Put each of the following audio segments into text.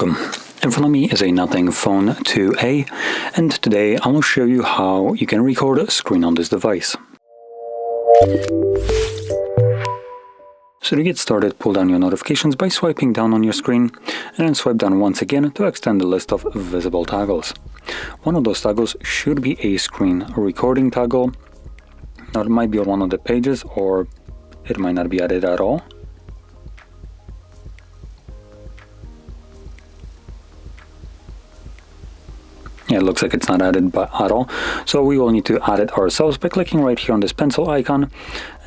Welcome. In front of me is a Nothing Phone 2a, and today I will show you how you can record a screen on this device. So to get started, pull down your notifications by swiping down on your screen, and then swipe down once again to extend the list of visible toggles. One of those toggles should be a screen recording toggle. Now it might be on one of the pages, or it might not be added at all. Yeah, it looks like it's not added at all, so we will need to add it ourselves by clicking right here on this pencil icon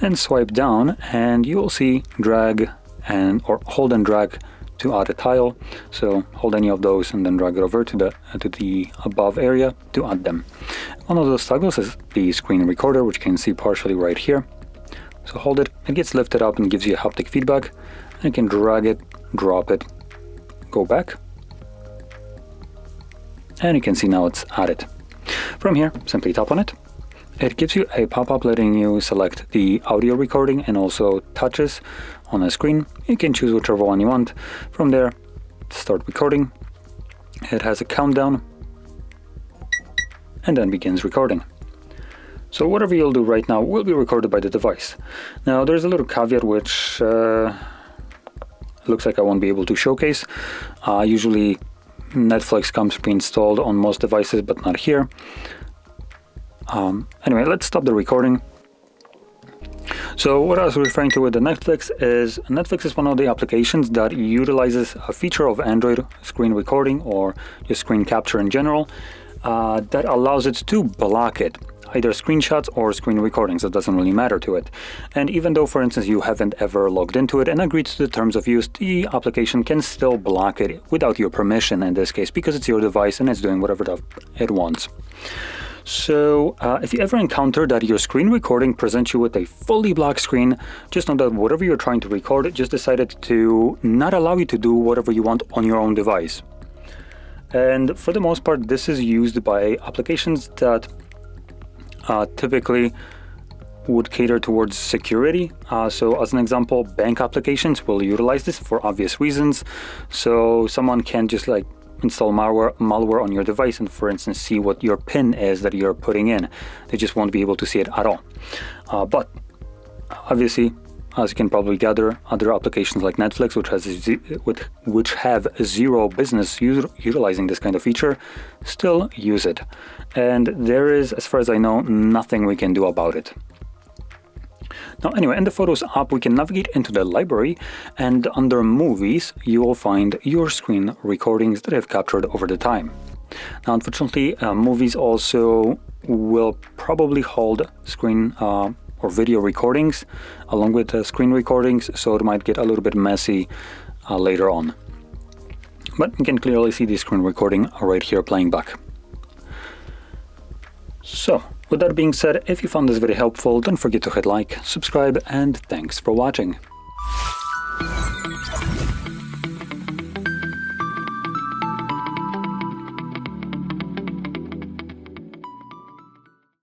and swipe down, and you will see drag or hold and drag to add a tile. So hold any of those and then drag it over to the above area to add them. One of those toggles is the screen recorder, which you can see partially right here. So hold it, it gets lifted up and gives you a haptic feedback, and you can drag it, drop it, go back, and you can see now it's added. From here, simply tap on it. It gives you a pop-up letting you select the audio recording and also touches on the screen. You can choose whichever one you want. From there, start recording. It has a countdown and then begins recording. So whatever you'll do right now will be recorded by the device. Now there's a little caveat which looks like I won't be able to showcase. Usually Netflix comes pre-installed on most devices, but not here. Anyway, let's stop the recording. So what I was referring to with the Netflix is one of the applications that utilizes a feature of Android screen recording or just screen capture in general that allows it to block it. Either screenshots or screen recordings, it doesn't really matter to it. And even though, for instance, you haven't ever logged into it and agreed to the terms of use, the application can still block it without your permission in this case, because it's your device and it's doing whatever it wants. So if you ever encounter that your screen recording presents you with a fully black screen, just know that whatever you're trying to record, it just decided to not allow you to do whatever you want on your own device. And for the most part, this is used by applications that typically would cater towards security. So as an example, bank applications will utilize this for obvious reasons. So someone can just like install malware on your device and, for instance, see what your PIN is that you're putting in. They just won't be able to see it at all. But obviously, as you can probably gather, other applications like Netflix, which have zero business utilizing this kind of feature, still use it. And there is, as far as I know, nothing we can do about it. Now anyway, in the Photos app, we can navigate into the library, and under Movies, you will find your screen recordings that I've captured over the time. Now unfortunately, Movies also will probably hold screen or video recordings along with screen recordings, so it might get a little bit messy later on. But you can clearly see the screen recording right here playing back. So with that being said, if you found this video helpful, don't forget to hit like, subscribe, and thanks for watching.